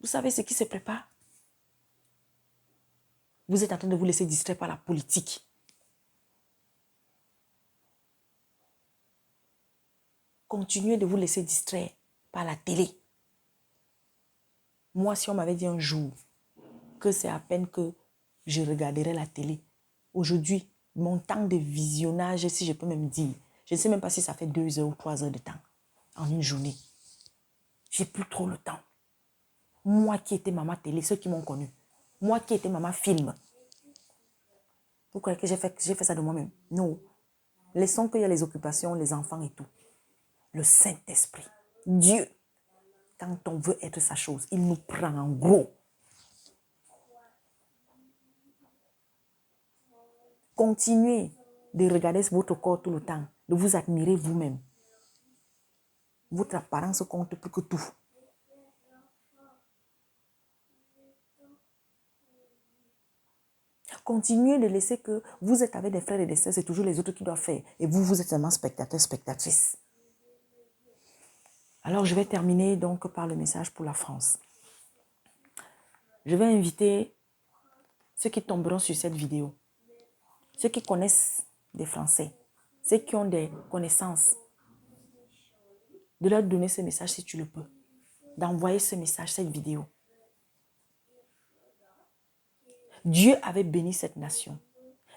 Vous savez ce qui se prépare? Vous êtes en train de vous laisser distraire par la politique. Continuez de vous laisser distraire par la télé. Moi, si on m'avait dit un jour que c'est à peine que je regarderai la télé, aujourd'hui, mon temps de visionnage, si je peux même dire, je ne sais même pas si ça fait 2 heures ou 3 heures de temps en une journée. J'ai plus trop le temps. Moi qui étais maman télé, ceux qui m'ont connu, moi qui étais maman film, Vous croyez que j'ai fait ça de moi-même? Non. Laissons qu'il y a les occupations, les enfants et tout. Le Saint-Esprit, Dieu, quand on veut être sa chose, il nous prend en gros. Continuez de regarder votre corps tout le temps, de vous admirer vous-même. Votre apparence compte plus que tout. Continuez de laisser que vous êtes avec des frères et des sœurs, c'est toujours les autres qui doivent faire. Et vous, vous êtes seulement spectateur, spectatrice. Alors, je vais terminer donc par le message pour la France. Je vais inviter ceux qui tomberont sur cette vidéo, ceux qui connaissent des Français, ceux qui ont des connaissances, de leur donner ce message si tu le peux, d'envoyer ce message, cette vidéo. Dieu avait béni cette nation.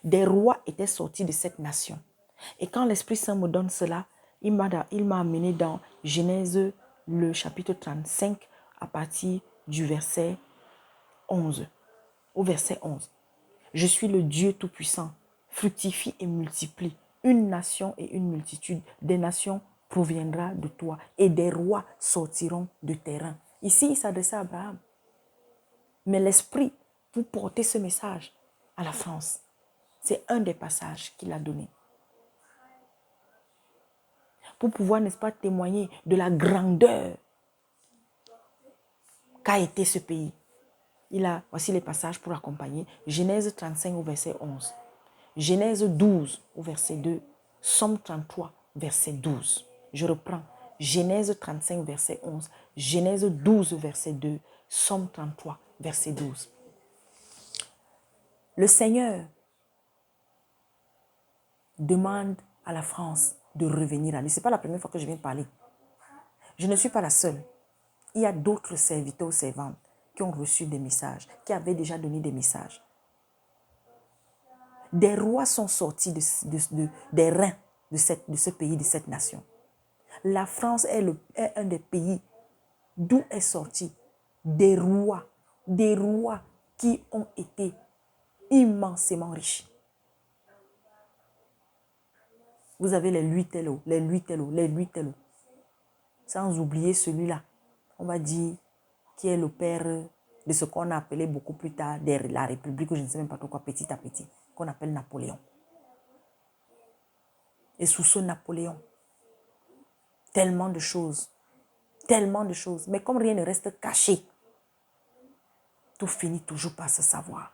Des rois étaient sortis de cette nation. Et quand l'Esprit Saint me donne cela, il m'a amené dans Genèse, le chapitre 35, à partir du verset 11. Au verset 11. Je suis le Dieu Tout-Puissant, fructifie et multiplie. Une nation et une multitude des nations proviendra de toi et des rois sortiront de tes reins. Ici, il s'adressait à Abraham. Mais l'Esprit, pour porter ce message à la France, c'est un des passages qu'il a donné. Pour pouvoir, n'est-ce pas, témoigner de la grandeur qu'a été ce pays. Voici les passages pour accompagner. Genèse 35 au verset 11. Genèse 12 au verset 2. Somme 33, verset 12. Je reprends. Genèse 35, verset 11. Genèse 12, verset 2. Somme 33, verset 12. Le Seigneur demande à la France de revenir à lui. Ce n'est pas la première fois que je viens parler. Je ne suis pas la seule. Il y a d'autres serviteurs ou servantes qui ont reçu des messages, qui avaient déjà donné des messages. Des rois sont sortis des reins de ce pays, de cette nation. La France est un des pays d'où est sorti des rois qui ont été immensément riches. Vous avez les Luitello, sans oublier celui-là, on va dire, qui est le père de ce qu'on a appelé beaucoup plus tard la République, ou je ne sais même pas trop quoi, petit à petit, qu'on appelle Napoléon. Et sous ce Napoléon, tellement de choses. Mais comme rien ne reste caché, tout finit toujours par se savoir.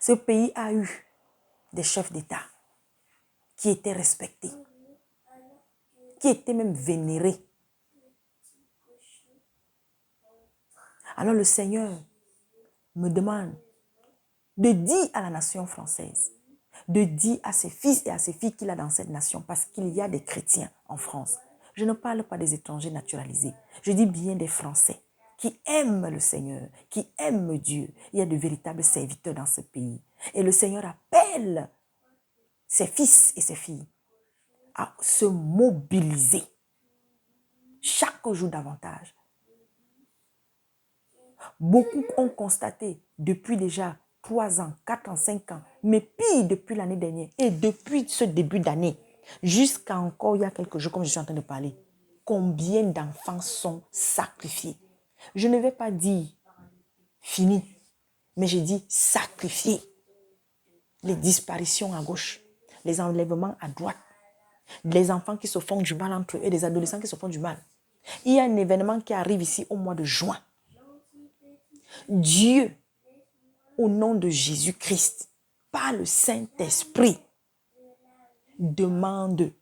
Ce pays a eu des chefs d'État qui étaient respectés, qui étaient même vénérés. Alors le Seigneur me demande de dire à la nation française, de dire à ses fils et à ses filles qu'il a dans cette nation, parce qu'il y a des chrétiens en France. Je ne parle pas des étrangers naturalisés, je dis bien des Français qui aiment le Seigneur, qui aiment Dieu. Il y a de véritables serviteurs dans ce pays. Et le Seigneur appelle ses fils et ses filles à se mobiliser chaque jour davantage. Beaucoup ont constaté depuis déjà 3 ans, 4 ans, 5 ans, mais pire depuis l'année dernière et depuis ce début d'année, jusqu'à encore il y a quelques jours, comme je suis en train de parler, combien d'enfants sont sacrifiés. Je ne vais pas dire fini, mais je dis sacrifiés. Les disparitions à gauche, les enlèvements à droite, les enfants qui se font du mal entre eux et des adolescents qui se font du mal. Il y a un événement qui arrive ici au mois de juin. Dieu, au nom de Jésus-Christ, par le Saint-Esprit, demande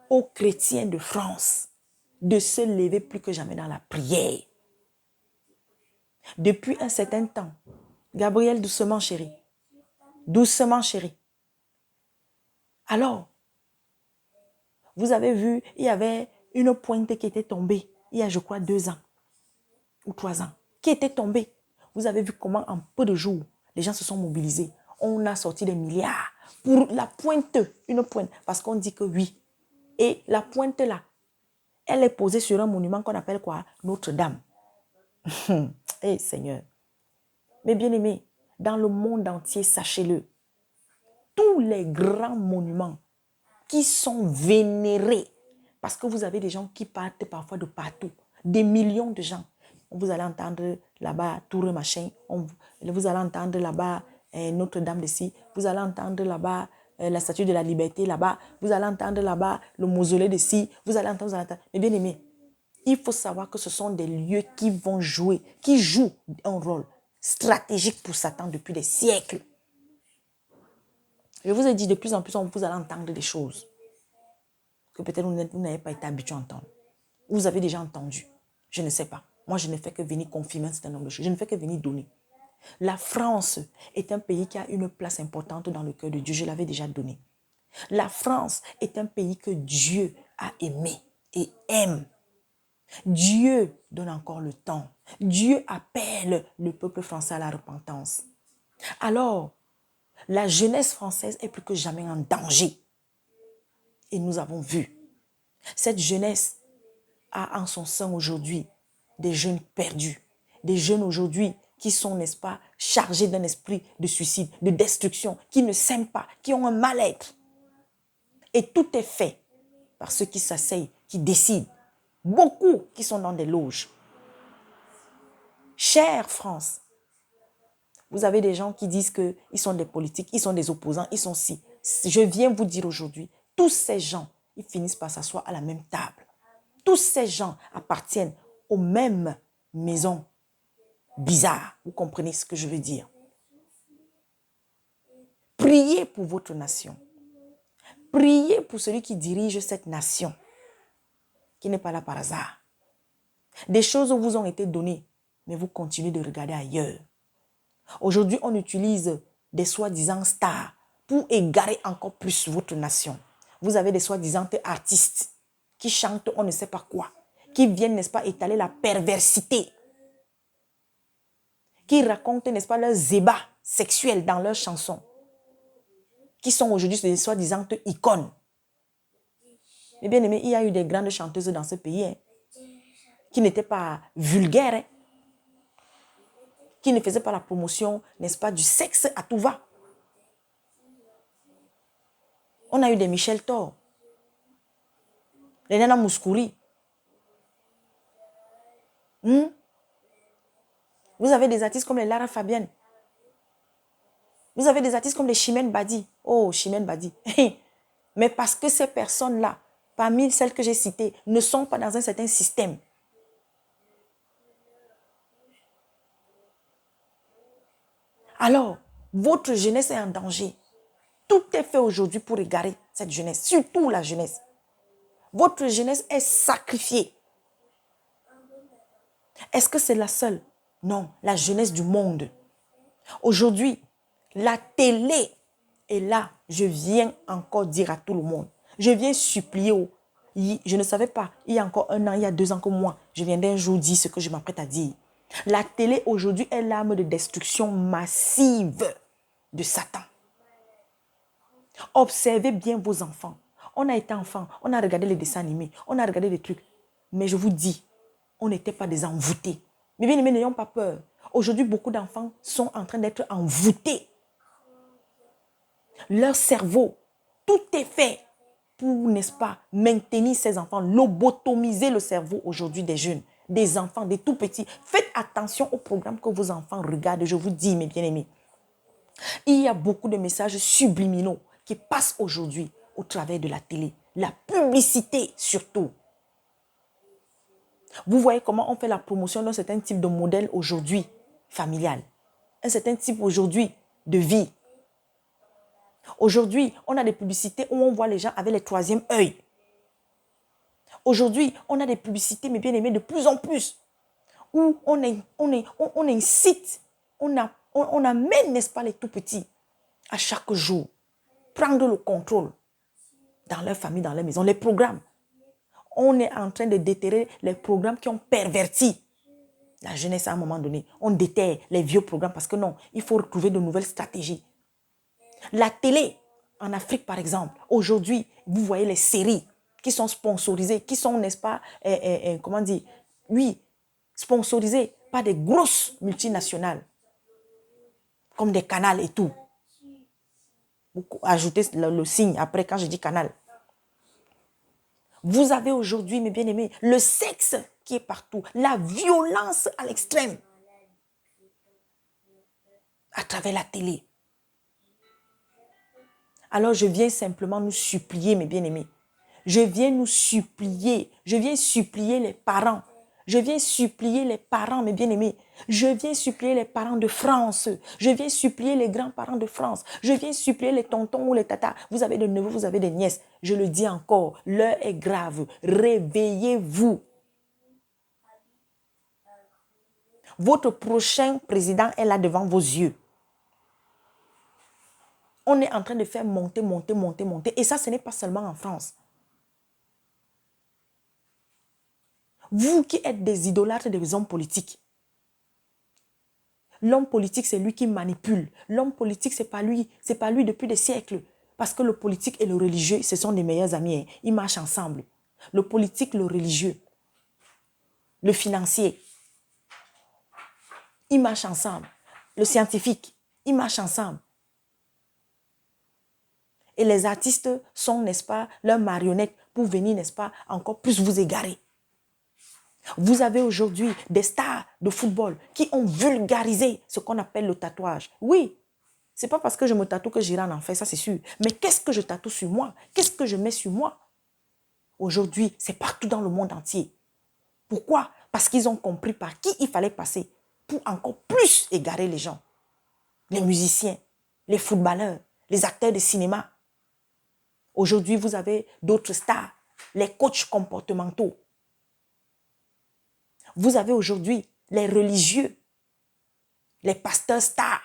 aux chrétiens de France de se lever plus que jamais dans la prière. Depuis un certain temps, Gabriel, doucement chérie, doucement chérie. Alors, vous avez vu, il y avait une pointe qui était tombée il y a, je crois, 2 ans ou 3 ans, qui était tombée. Vous avez vu comment en peu de jours, les gens se sont mobilisés. On a sorti des milliards pour la pointe, une pointe, parce qu'on dit que oui. Et la pointe là, elle est posée sur un monument qu'on appelle quoi? Notre-Dame. Eh Seigneur. Mais bien aimé, dans le monde entier, sachez-le, tous les grands monuments qui sont vénérés, parce que vous avez des gens qui partent parfois de partout, des millions de gens. Vous allez entendre là-bas Tour Machin, vous allez entendre là-bas Notre-Dame de Si, vous allez entendre là-bas la Statue de la Liberté là-bas, vous allez entendre là-bas le mausolée de Si, vous allez entendre. Mais bien aimé, il faut savoir que ce sont des lieux qui vont jouer, qui jouent un rôle stratégique pour Satan depuis des siècles. Je vous ai dit, de plus en plus, vous allez entendre des choses que peut-être vous n'avez pas été habitué à entendre. Vous avez déjà entendu. Je ne sais pas. Moi, je ne fais que venir confirmer un certain nombre de choses. Je ne fais que venir donner. La France est un pays qui a une place importante dans le cœur de Dieu. Je l'avais déjà donné. La France est un pays que Dieu a aimé et aime. Dieu donne encore le temps. Dieu appelle le peuple français à la repentance. Alors, la jeunesse française est plus que jamais en danger. Et nous avons vu. Cette jeunesse a en son sein aujourd'hui des jeunes perdus. Des jeunes aujourd'hui qui sont, n'est-ce pas, chargés d'un esprit de suicide, de destruction, qui ne s'aiment pas, qui ont un mal-être. Et tout est fait par ceux qui s'asseyent, qui décident. Beaucoup qui sont dans des loges. Chère France, vous avez des gens qui disent qu'ils sont des politiques, ils sont des opposants, ils sont si. Je viens vous dire aujourd'hui, tous ces gens, ils finissent par s'asseoir à la même table. Tous ces gens appartiennent aux mêmes maisons bizarres. Vous comprenez ce que je veux dire? Priez pour votre nation. Priez pour celui qui dirige cette nation, qui n'est pas là par hasard. Des choses vous ont été données, mais vous continuez de regarder ailleurs. Aujourd'hui, on utilise des soi-disant stars pour égarer encore plus votre nation. Vous avez des soi-disant artistes qui chantent on ne sait pas quoi, qui viennent, n'est-ce pas, étaler la perversité, qui racontent, n'est-ce pas, leurs ébats sexuels dans leurs chansons, qui sont aujourd'hui des soi-disant icônes. Mais bien aimé, il y a eu des grandes chanteuses dans ce pays qui n'étaient pas vulgaires, qui ne faisaient pas la promotion, n'est-ce pas, du sexe à tout va. On a eu des Michel Thor, les Nana Mouskouri. Vous avez des artistes comme les Lara Fabienne. Vous avez des artistes comme les Chimène Badi. Oh, Chimène Badi. Mais parce que ces personnes-là, parmi celles que j'ai citées, ne sont pas dans un certain système. Alors, votre jeunesse est en danger. Tout est fait aujourd'hui pour égarer cette jeunesse, surtout la jeunesse. Votre jeunesse est sacrifiée. Est-ce que c'est la seule? Non, la jeunesse du monde. Aujourd'hui, la télé est là. Je viens encore dire à tout le monde. Je viens supplier. Je ne savais pas, il y a encore 1 an, il y a 2 ans que moi, je viens d'un jour dire ce que je m'apprête à dire. La télé aujourd'hui est l'arme de destruction massive de Satan. Observez bien vos enfants. On a été enfants, on a regardé les dessins animés, on a regardé des trucs. Mais je vous dis, on n'était pas des envoûtés. Mais bien aimés, n'ayons pas peur. Aujourd'hui, beaucoup d'enfants sont en train d'être envoûtés. Leur cerveau, tout est fait pour, n'est-ce pas, maintenir ces enfants, lobotomiser le cerveau aujourd'hui des jeunes, des enfants, des tout petits. Faites attention au programme que vos enfants regardent, je vous dis, mes bien-aimés. Il y a beaucoup de messages subliminaux qui passent aujourd'hui au travers de la télé. La publicité surtout. Vous voyez comment on fait la promotion d'un certain type de modèle aujourd'hui familial. Un certain type aujourd'hui de vie. Aujourd'hui, on a des publicités où on voit les gens avec le 3e œil. Aujourd'hui, on a des publicités, mes bien-aimés, de plus en plus, où on incite, on amène, n'est-ce pas, les tout petits, à chaque jour, prendre le contrôle dans leur famille, dans leur maison, les programmes. On est en train de déterrer les programmes qui ont perverti la jeunesse à un moment donné. On déterre les vieux programmes parce que non, il faut retrouver de nouvelles stratégies. La télé, en Afrique par exemple, aujourd'hui, vous voyez les séries qui sont sponsorisées, qui sont, n'est-ce pas, comment dire, oui, sponsorisées par des grosses multinationales. comme des canals et tout. Vous ajoutez le signe après quand je dis canal. Vous avez aujourd'hui, mes bien-aimés, le sexe qui est partout, la violence à l'extrême, à travers la télé. Alors je viens simplement nous supplier, mes bien-aimés. Je viens nous supplier. Je viens supplier les parents. Je viens supplier les parents, mes bien-aimés. Je viens supplier les parents de France. Je viens supplier les grands-parents de France. Je viens supplier les tontons ou les tatas. Vous avez des neveux, vous avez des nièces. Je le dis encore, l'heure est grave. Réveillez-vous. Votre prochain président est là devant vos yeux. On est en train de faire monter. Et ça, ce n'est pas seulement en France. Vous qui êtes des idolâtres des hommes politiques. L'homme politique, c'est lui qui manipule. L'homme politique, c'est pas lui depuis des siècles. Parce que le politique et le religieux, ce sont des meilleurs amis. Ils marchent ensemble. Le politique, le religieux, le financier, ils marchent ensemble. Le scientifique, ils marchent ensemble. Et les artistes sont, n'est-ce pas, leurs marionnettes pour venir, n'est-ce pas, encore plus vous égarer. Vous avez aujourd'hui des stars de football qui ont vulgarisé ce qu'on appelle le tatouage. Oui, ce n'est pas parce que je me tatoue que j'irai en enfer, ça c'est sûr. Mais qu'est-ce que je tatoue sur moi? Qu'est-ce que je mets sur moi? Aujourd'hui, c'est partout dans le monde entier. Pourquoi? Parce qu'ils ont compris par qui il fallait passer pour encore plus égarer les gens. Les musiciens, les footballeurs, les acteurs de cinéma. Aujourd'hui, vous avez d'autres stars, les coachs comportementaux. Vous avez aujourd'hui les religieux, les pasteurs stars.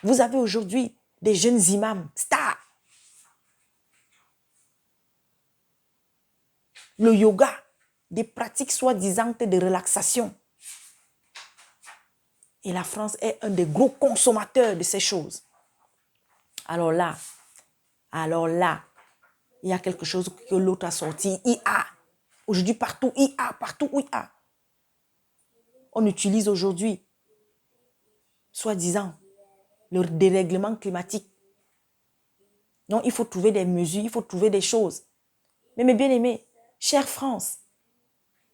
Vous avez aujourd'hui des jeunes imams stars. Le yoga, des pratiques soi-disant de relaxation. Et la France est un des gros consommateurs de ces choses. Alors là, il y a quelque chose que l'autre a sorti. IA. Aujourd'hui, partout, IA, partout, IA. On utilise aujourd'hui, soi-disant, le dérèglement climatique. Donc, il faut trouver des mesures, il faut trouver des choses. Mais mes bien-aimés, chère France,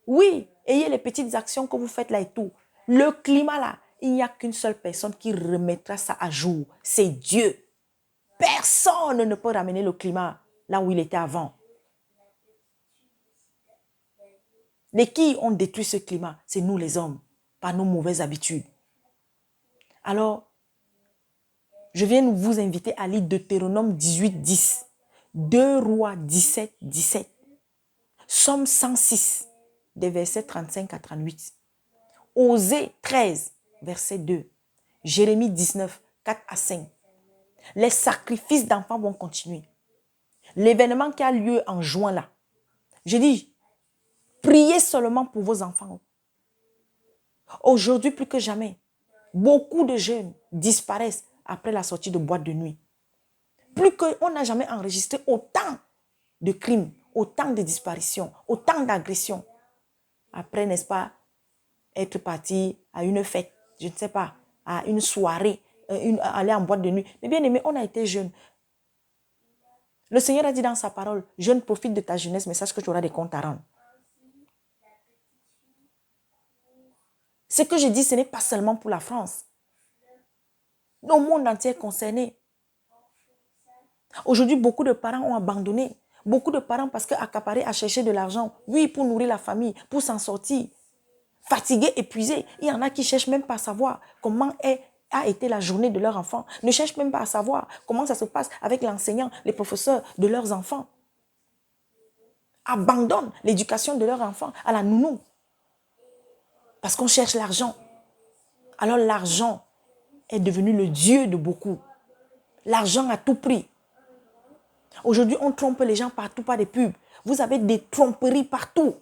oui, ayez les petites actions que vous faites là et tout. Le climat là, il n'y a qu'une seule personne qui remettra ça à jour. C'est Dieu. Personne ne peut ramener le climat là où il était avant. Les qui ont détruit ce climat, c'est nous les hommes, par nos mauvaises habitudes. Alors, je viens vous inviter à lire Deutéronome 18, 10, 2 Rois 17, 17, Somme 106, des versets 35 à 38, Osée 13, verset 2, Jérémie 19, 4 à 5. Les sacrifices d'enfants vont continuer. L'événement qui a lieu en juin là, je dis, priez seulement pour vos enfants. Aujourd'hui, plus que jamais, beaucoup de jeunes disparaissent après la sortie de boîte de nuit. Plus qu'on n'a jamais enregistré autant de crimes, autant de disparitions, autant d'agressions. Après, n'est-ce pas, être parti à une fête, je ne sais pas, à une soirée, aller en boîte de nuit. Mais bien aimé, on a été jeunes. Le Seigneur a dit dans sa parole, jeune, profite de ta jeunesse, mais sache que tu auras des comptes à rendre. Ce que je dis, ce n'est pas seulement pour la France. Le monde entier est concerné. Aujourd'hui, beaucoup de parents ont abandonné. Beaucoup de parents parce qu'accaparés à chercher de l'argent, oui, pour nourrir la famille, pour s'en sortir. Fatigués, épuisés. Il y en a qui ne cherchent même pas à savoir comment a été la journée de leur enfant. Ne cherchent même pas à savoir comment ça se passe avec l'enseignant, les professeurs de leurs enfants. Abandonnent l'éducation de leurs enfants à la nounou. Parce qu'on cherche l'argent. Alors l'argent est devenu le Dieu de beaucoup. L'argent à tout prix. Aujourd'hui, on trompe les gens partout par des pubs. Vous avez des tromperies partout.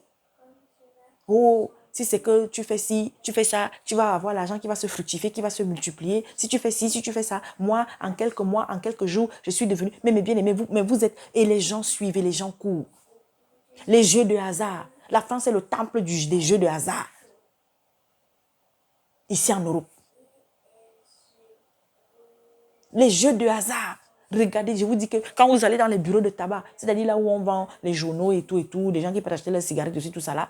Oh, si c'est que tu fais ci, tu fais ça, tu vas avoir l'argent qui va se fructifier, qui va se multiplier. Si tu fais ci, si tu fais ça, moi, en quelques mois, en quelques jours, je suis devenu... Mais bien aimé, vous êtes... Et les gens suivent et les gens courent. Les jeux de hasard. La France est le temple des jeux de hasard. Ici en Europe. Les jeux de hasard. Regardez, je vous dis que quand vous allez dans les bureaux de tabac, c'est-à-dire là où on vend les journaux et tout, des gens qui peuvent acheter leurs cigarettes aussi, tout ça là,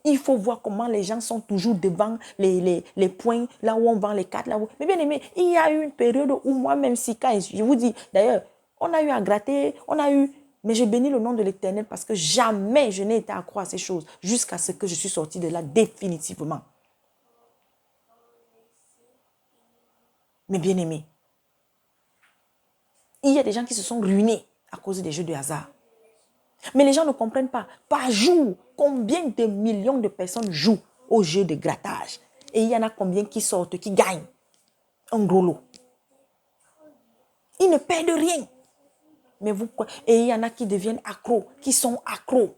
il faut voir comment les gens sont toujours devant les points, là où on vend les cartes. Là où... Mais bien aimé, il y a eu une période où moi-même, si quand je vous dis, d'ailleurs, on a eu à gratter, on a eu... Mais je bénis le nom de l'Éternel parce que jamais je n'ai été accro à ces choses jusqu'à ce que je suis sortie de là définitivement. Mais bien aimé, il y a des gens qui se sont ruinés à cause des jeux de hasard. Mais les gens ne comprennent pas. Par jour, combien de millions de personnes jouent aux jeux de grattage? Et il y en a combien qui sortent, qui gagnent un gros lot? Ils ne perdent rien. Mais vous, et il y en a qui deviennent accros, qui sont accros.